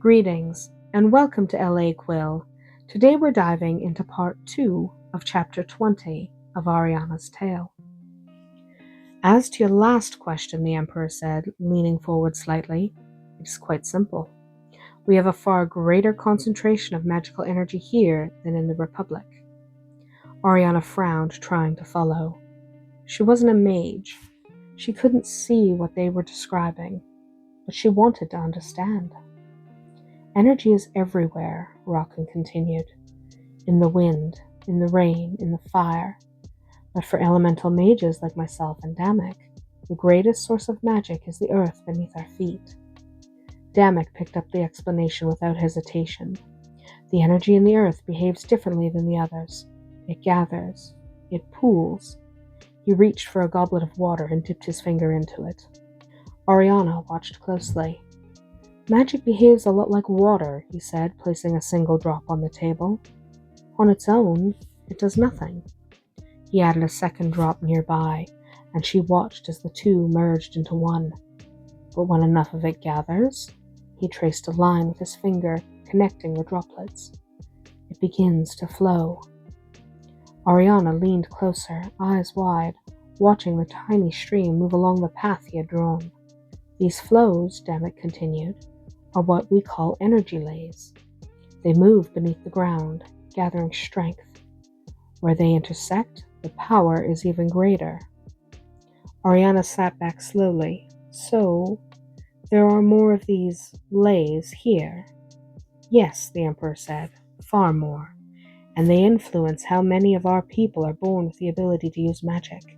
Greetings, and welcome to LA Quill. Today we're diving into part 2 of chapter 20 of Arianna's tale. As to your last question, the Emperor said, leaning forward slightly, it is quite simple. We have a far greater concentration of magical energy here than in the Republic. Arianna frowned, trying to follow. She wasn't a mage. She couldn't see what they were describing, but she wanted to understand. Energy is everywhere, Rockin continued. In the wind, in the rain, in the fire. But for elemental mages like myself and Damuk, the greatest source of magic is the earth beneath our feet. Damuk picked up the explanation without hesitation. The energy in the earth behaves differently than the others. It gathers. It pools. He reached for a goblet of water and dipped his finger into it. Arianna watched closely. Magic behaves a lot like water, he said, placing a single drop on the table. On its own, it does nothing. He added a second drop nearby, and she watched as the two merged into one. But when enough of it gathers, he traced a line with his finger, connecting the droplets. It begins to flow. Arianna leaned closer, eyes wide, watching the tiny stream move along the path he had drawn. These flows, Damuk continued, are what we call energy lays. They move beneath the ground, gathering strength. Where they intersect, the power is even greater. Arianna sat back slowly. So, there are more of these lays here? Yes, the Emperor said, far more. And they influence how many of our people are born with the ability to use magic,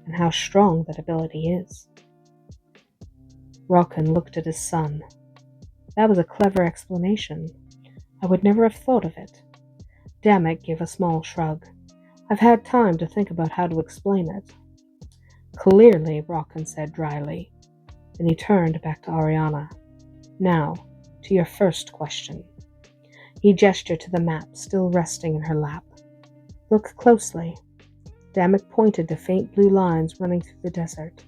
and how strong that ability is. Rockin looked at his son. That was a clever explanation. I would never have thought of it. Damuk gave a small shrug. I've had time to think about how to explain it. Clearly, Rockin said dryly. Then he turned back to Arianna. Now, to your first question. He gestured to the map, still resting in her lap. Look closely. Damuk pointed to faint blue lines running through the desert.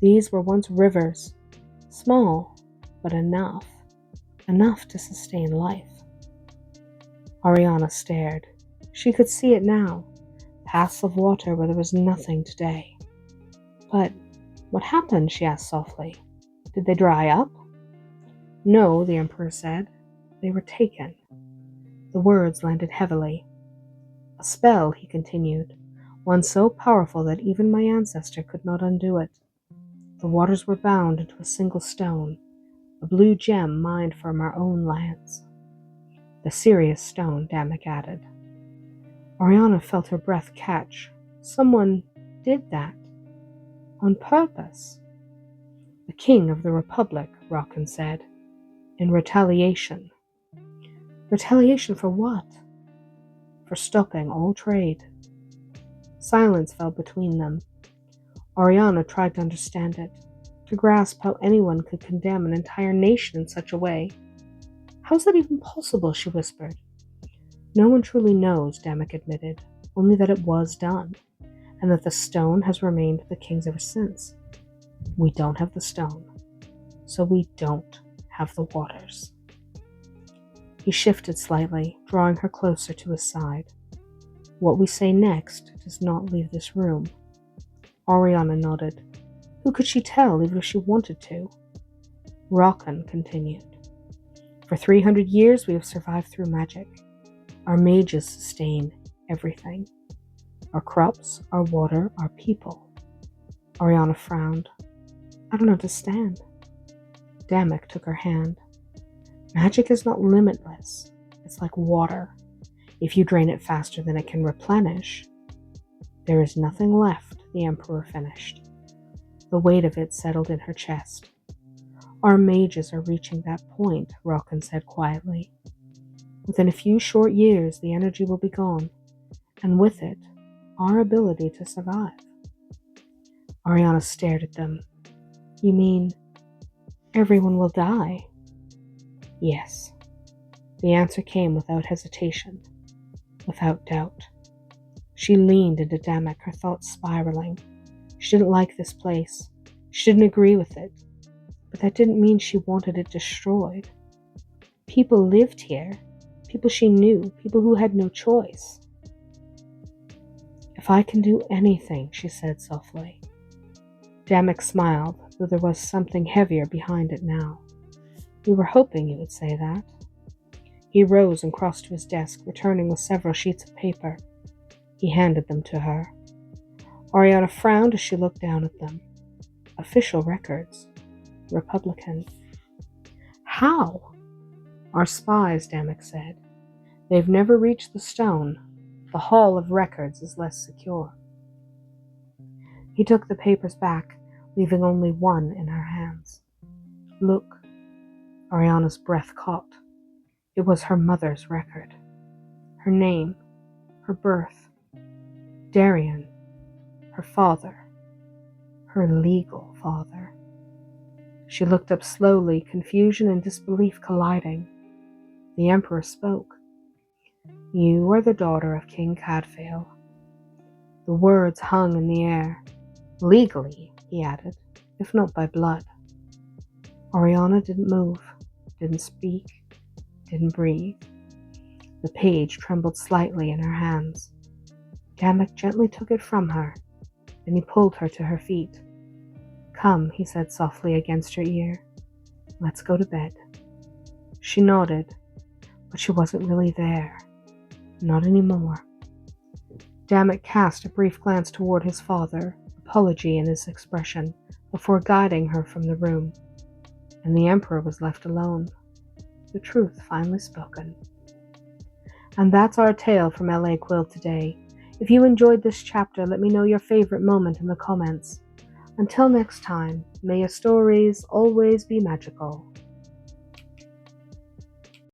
These were once rivers. Small, but enough. Enough to sustain life. Arianna stared. She could see it now. Paths of water where there was nothing today. But what happened? She asked softly. Did they dry up? No, the Emperor said. They were taken. The words landed heavily. A spell, he continued, one so powerful that even my ancestor could not undo it. The waters were bound into a single stone, a blue gem mined from our own lands. The Sirius stone, Damuk added. Arianna felt her breath catch. Someone did that. On purpose. The King of the Republic, Rockin said. In retaliation. Retaliation for what? For stopping all trade. Silence fell between them. Arianna tried to understand it, to grasp how anyone could condemn an entire nation in such a way. How's that even possible? She whispered. No one truly knows, Damuk admitted, only that it was done, and that the stone has remained the king's ever since. We don't have the stone, so we don't have the waters. He shifted slightly, drawing her closer to his side. What we say next does not leave this room. Arianna nodded. Who could she tell, even if she wanted to? Rockin continued. For 300 years we have survived through magic. Our mages sustain everything. Our crops, our water, our people. Arianna frowned. I don't understand. Damuk took her hand. Magic is not limitless. It's like water. If you drain it faster than it can replenish, there is nothing left, the Emperor finished. The weight of it settled in her chest. Our mages are reaching that point, Rockin said quietly. Within a few short years, the energy will be gone, and with it, our ability to survive. Arianna stared at them. You mean everyone will die? Yes. The answer came without hesitation, without doubt. She leaned into Damuk, her thoughts spiraling. She didn't like this place. She didn't agree with it. But that didn't mean she wanted it destroyed. people lived here. People she knew. People who had no choice. If I can do anything, she said softly. Damuk smiled, though there was something heavier behind it now. We were hoping you would say that. He rose and crossed to his desk, returning with several sheets of paper. He handed them to her. Arianna frowned as she looked down at them. Official records. Republican. How? Our spies, Damuk said. They've never reached the stone. The Hall of Records is less secure. He took the papers back, leaving only one in her hands. Look. Arianna's breath caught. It was her mother's record. Her name, her birth. Darian, her father. Her legal father. She looked up slowly, confusion and disbelief colliding. The Emperor spoke. You are the daughter of King Cadfael. The words hung in the air. Legally, he added, if not by blood. Arianna didn't move, didn't speak, didn't breathe. The page trembled slightly in her hands. Damuk gently took it from her, then he pulled her to her feet. Come, he said softly against her ear. Let's go to bed. She nodded, but she wasn't really there. Not anymore. Damuk cast a brief glance toward his father, apology in his expression, before guiding her from the room. And the Emperor was left alone. The truth finally spoken. And that's our tale from L.A. Quill today. If you enjoyed this chapter, let me know your favorite moment in the comments. Until next time, may your stories always be magical.